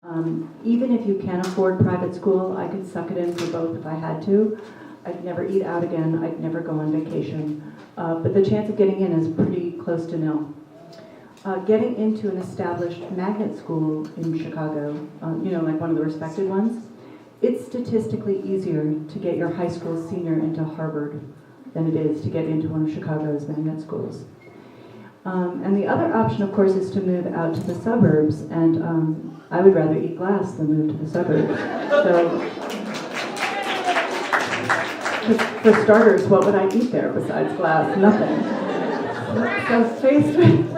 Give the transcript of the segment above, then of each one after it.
Even if you can afford private school, I could suck it in for both if I had to. I'd never eat out again. I'd never go on vacation. But the chance of getting in is pretty close to nil. Getting into an established magnet school in Chicago, like one of the respected ones, it's statistically easier to get your high school senior into Harvard than it is to get into one of Chicago's magnet schools. And the other option, of course, is to move out to the suburbs, and I would rather eat glass than move to the suburbs. So, for starters, what would I eat there besides glass? Nothing. So faced with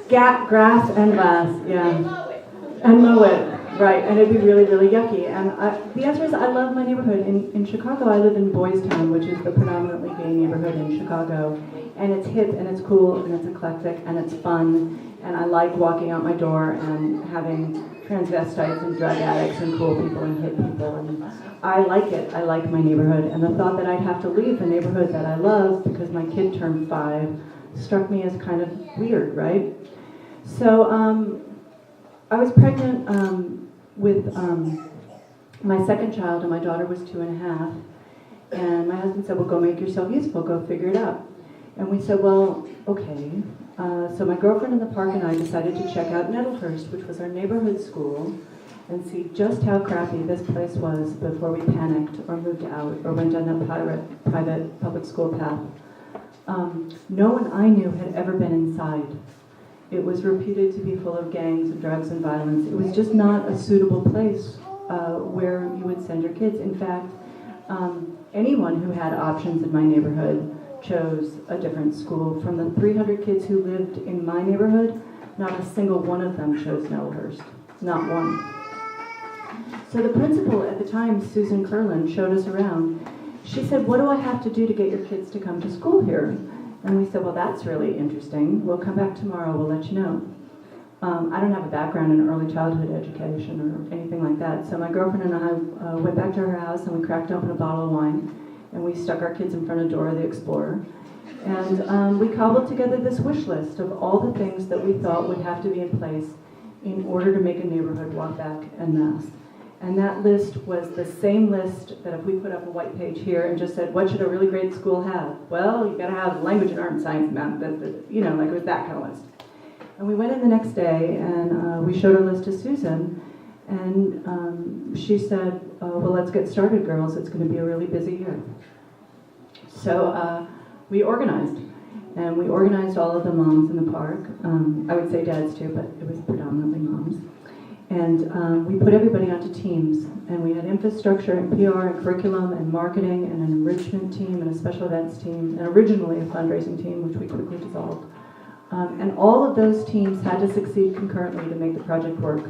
grass and glass, yeah. And mow it, right, and it'd be really, really yucky. And the answer is I love my neighborhood. In Chicago, I live in Boys Town, which is the predominantly gay neighborhood in Chicago. And it's hip, and it's cool, and it's eclectic, and it's fun. And I like walking out my door and having transvestites and drug addicts and cool people and hip people. And I like it. I like my neighborhood. And the thought that I'd have to leave the neighborhood that I love because my kid turned 5 struck me as kind of weird, right? So I was pregnant with my second child, and my daughter was 2.5. And my husband said, well, go make yourself useful. Go figure it out. And we said, well, okay. So my girlfriend in the park and I decided to check out Nettlehurst, which was our neighborhood school, and see just how crappy this place was before we panicked or moved out or went down that private public school path. No one I knew had ever been inside. It was reputed to be full of gangs and drugs and violence. It was just not a suitable place where you would send your kids. In fact, anyone who had options in my neighborhood chose a different school. From the 300 kids who lived in my neighborhood, not a single one of them chose Nettlehurst. Not one. So the principal at the time, Susan Curlin, showed us around. She said, what do I have to do to get your kids to come to school here? And we said, well, that's really interesting. We'll come back tomorrow. We'll let you know. I don't have a background in early childhood education or anything like that. So my girlfriend and I went back to her house and we cracked open a bottle of wine. And we stuck our kids in front of Dora the Explorer. And we cobbled together this wish list of all the things that we thought would have to be in place in order to make a neighborhood walk back en masse. And that list was the same list that if we put up a white page here and just said, what should a really great school have? Well, you gotta have language and art and science, math, it was that kind of list. And we went in the next day and we showed our list to Susan. And she said, well, let's get started, girls. It's going to be a really busy year. So we organized. And we organized all of the moms in the park. I would say dads too, but it was predominantly moms. And we put everybody onto teams. And we had infrastructure and PR and curriculum and marketing and an enrichment team and a special events team and originally a fundraising team, which we quickly dissolved. And all of those teams had to succeed concurrently to make the project work.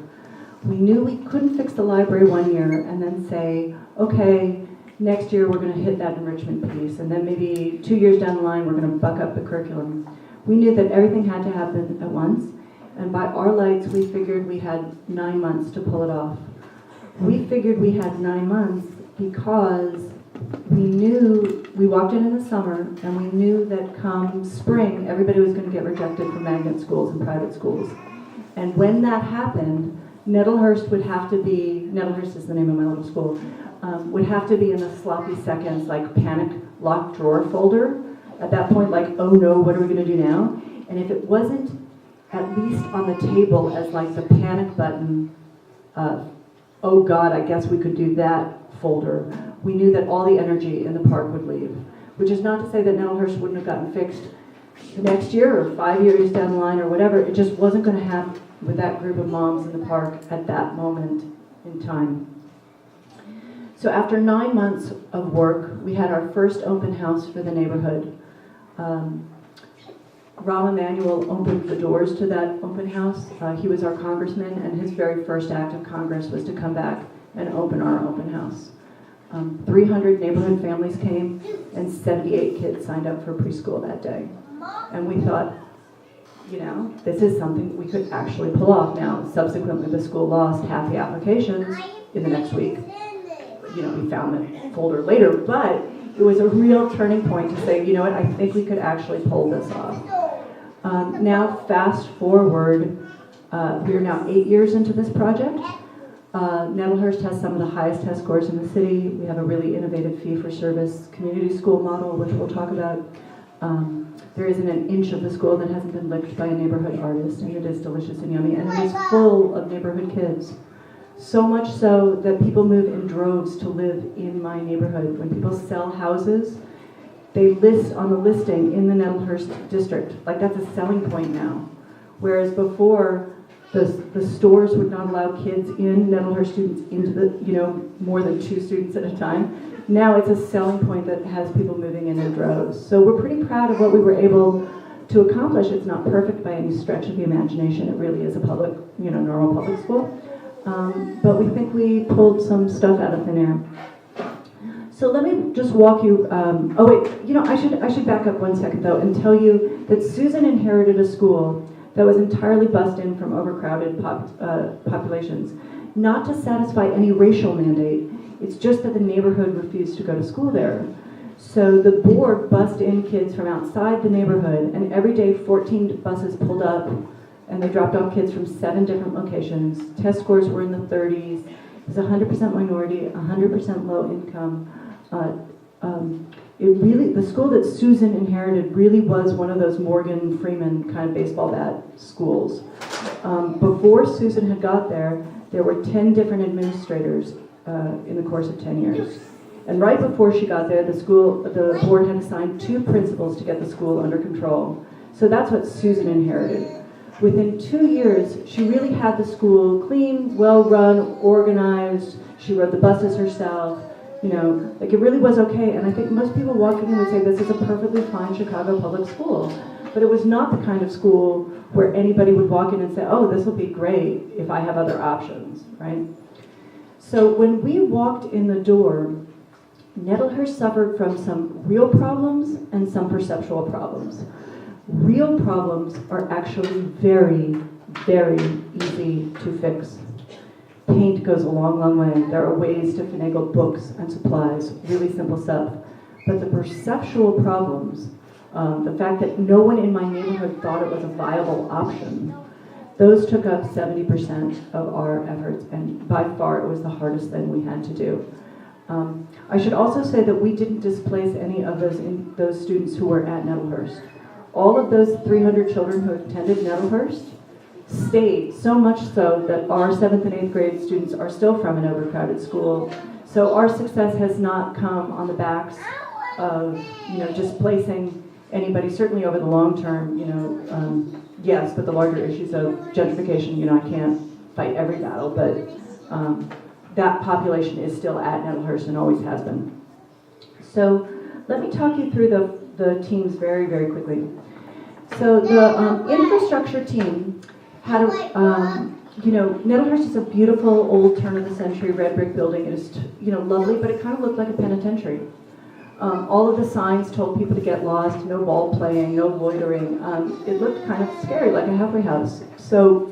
We knew we couldn't fix the library one year and then say, okay, next year we're going to hit that enrichment piece, and then maybe 2 years down the line we're going to buck up the curriculum. We knew that everything had to happen at once, and by our lights we figured we had 9 months to pull it off. We figured we had 9 months because we walked in the summer and we knew that come spring everybody was going to get rejected from magnet schools and private schools. And when that happened, Nettlehurst is the name of my little school, would have to be in the sloppy seconds, like panic locked drawer folder. At that point, like, oh no, what are we going to do now? And if it wasn't at least on the table as like the panic button, oh God, I guess we could do that folder, we knew that all the energy in the park would leave. Which is not to say that Nettlehurst wouldn't have gotten fixed the next year or 5 years down the line or whatever. It just wasn't going to happen with that group of moms in the park at that moment in time. So after 9 months of work, we had our first open house for the neighborhood. Rahm Emanuel opened the doors to that open house. He was our congressman, and his very first act of Congress was to come back and open our open house. 300 neighborhood families came, and 78 kids signed up for preschool that day. And we thought, this is something we could actually pull off now. Subsequently, the school lost half the applications in the next week. We found the folder later, but it was a real turning point to say, I think we could actually pull this off. Now, fast forward, we are now 8 years into this project. Nettlehurst has some of the highest test scores in the city. We have a really innovative fee-for-service community school model, which we'll talk about. There isn't an inch of the school that hasn't been licked by a neighborhood artist, and it is delicious and yummy, and it is full of neighborhood kids. So much so that people move in droves to live in my neighborhood. When people sell houses, they list on the listing in the Nettlehurst district. Like, that's a selling point now. Whereas before, the stores would not allow kids in, Nettlehurst students into the, more than 2 students at a time. Now it's a selling point that has people moving in droves. So we're pretty proud of what we were able to accomplish. It's not perfect by any stretch of the imagination. It really is a public, normal public school. But we think we pulled some stuff out of thin air. So let me just walk you, I should back up one second though and tell you that Susan inherited a school that was entirely bussed in from overcrowded populations, not to satisfy any racial mandate. It's just that the neighborhood refused to go to school there. So the board bussed in kids from outside the neighborhood, and every day 14 buses pulled up, and they dropped off kids from 7 different locations. Test scores were in the 30s. It was 100% minority, 100% low income. The school that Susan inherited really was one of those Morgan Freeman kind of baseball bat schools. Before Susan had got there were 10 different administrators in the course of 10 years. And right before she got there, the board had assigned 2 principals to get the school under control. So that's what Susan inherited. Within 2 years, she really had the school clean, well-run, organized. She rode the buses herself. It really was okay. And I think most people walking in would say this is a perfectly fine Chicago public school. But it was not the kind of school where anybody would walk in and say, oh, this will be great if I have other options, right? So when we walked in the door, Nettlehurst suffered from some real problems and some perceptual problems. Real problems are actually very, very easy to fix. Paint goes a long, long way. There are ways to finagle books and supplies, really simple stuff. But the perceptual problems, the fact that no one in my neighborhood thought it was a viable option, those took up 70% of our efforts, and by far it was the hardest thing we had to do. I should also say that we didn't displace any of those students who were at Nettlehurst. All of those 300 children who attended Nettlehurst stayed, so much so that our 7th and 8th grade students are still from an overcrowded school. So our success has not come on the backs of displacing anybody, certainly over the long term, yes, but the larger issues of gentrification, I can't fight every battle, but that population is still at Nettlehurst and always has been. So let me talk you through the teams very, very quickly. So the infrastructure team had Nettlehurst is a beautiful old turn-of-the-century red brick building. It is, lovely, but it kind of looked like a penitentiary. All of the signs told people to get lost, no ball playing, no loitering. It looked kind of scary, like a halfway house. So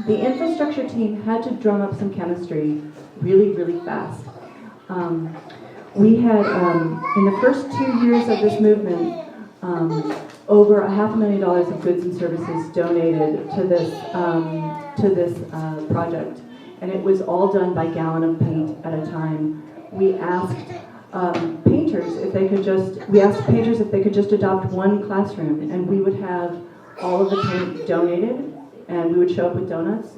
the infrastructure team had to drum up some chemistry really, really fast. We had, in the first 2 years of this movement, over $500,000 of goods and services donated to this project. And it was all done by gallon of paint at a time. We asked painters if they could just adopt one classroom, and we would have all of the paint donated, and we would show up with donuts.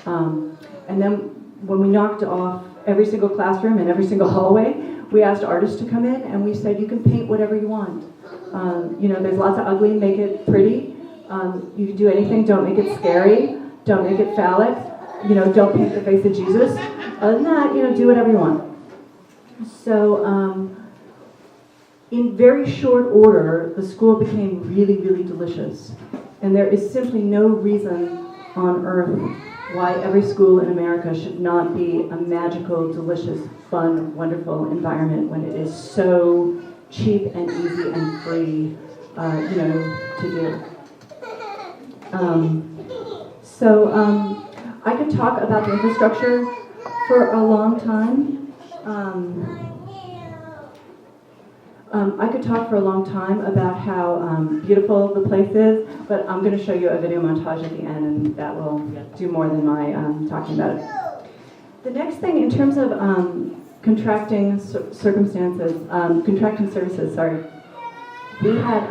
And then when we knocked off every single classroom and every single hallway, we asked artists to come in, and we said, you can paint whatever you want. There's lots of ugly, make it pretty. You can do anything, don't make it scary, don't make it phallic, don't paint the face of Jesus. Other than that, do whatever you want. So in very short order, the school became really, really delicious. And there is simply no reason on earth why every school in America should not be a magical, delicious, fun, wonderful environment when it is so cheap and easy and free, to do. I could talk about the infrastructure for a long time. I could talk for a long time about how beautiful the place is, but I'm going to show you a video montage at the end, and that will do more than my talking about it. The next thing, in terms of contracting contracting services, sorry, we had,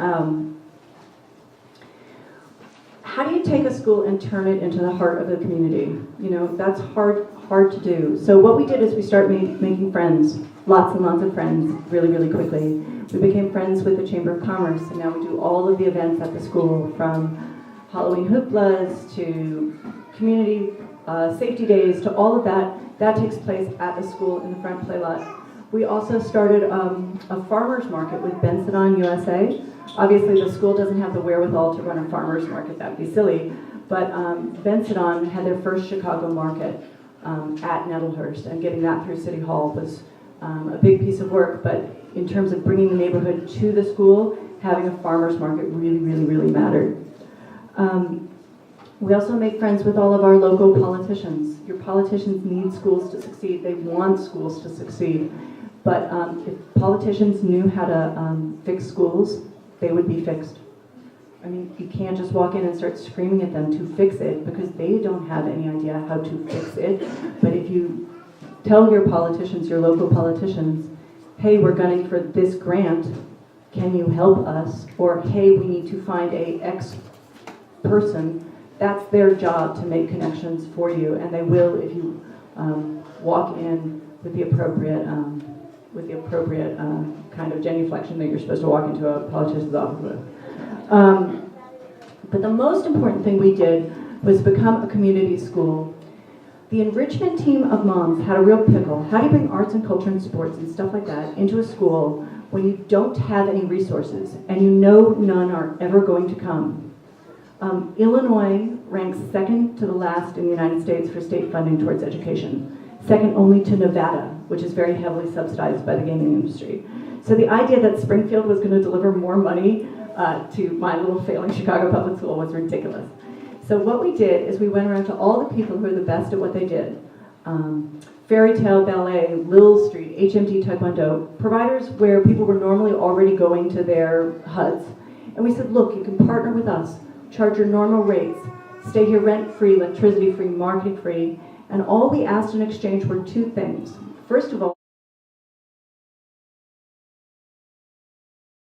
how do you take a school and turn it into the heart of the community? You know, that's hard to do. So what we did is we started making friends, lots and lots of friends, really, really quickly. We became friends with the Chamber of Commerce, and now we do all of the events at the school, from Halloween hooplas to community safety days to all of that. That takes place at the school in the front play lot. We also started a farmer's market with Benson on USA. Obviously, the school doesn't have the wherewithal to run a farmer's market. That would be silly. But Benson on had their first Chicago market at Nettlehurst, and getting that through City Hall was a big piece of work. But in terms of bringing the neighborhood to the school, having a farmer's market really, really, really mattered. We also make friends with all of our local politicians. Your politicians need schools to succeed. They want schools to succeed. But if politicians knew how to fix schools, they would be fixed. I mean, you can't just walk in and start screaming at them to fix it, because they don't have any idea how to fix it. But if you tell your politicians, your local politicians, hey, we're gunning for this grant, can you help us? Or, hey, we need to find a X person. That's their job, to make connections for you, and they will if you walk in with the appropriate kind of genuflection that you're supposed to walk into a politician's office with. But the most important thing we did was become a community school. The enrichment team of moms had a real pickle. How do you bring arts and culture and sports and stuff like that into a school when you don't have any resources and you know none are ever going to come? Illinois ranks second to the last in the United States for state funding towards education, second only to Nevada, which is very heavily subsidized by the gaming industry. So the idea that Springfield was going to deliver more money to my little failing Chicago public school was ridiculous. So what we did is we went around to all the people who are the best at what they did. Fairy Tale Ballet, Lil Street, HMD Taekwondo, providers where people were normally already going to their HUDs. And we said, look, you can partner with us, charge your normal rates, stay here rent-free, electricity-free, marketing-free, and all we asked in exchange were two things. First of all,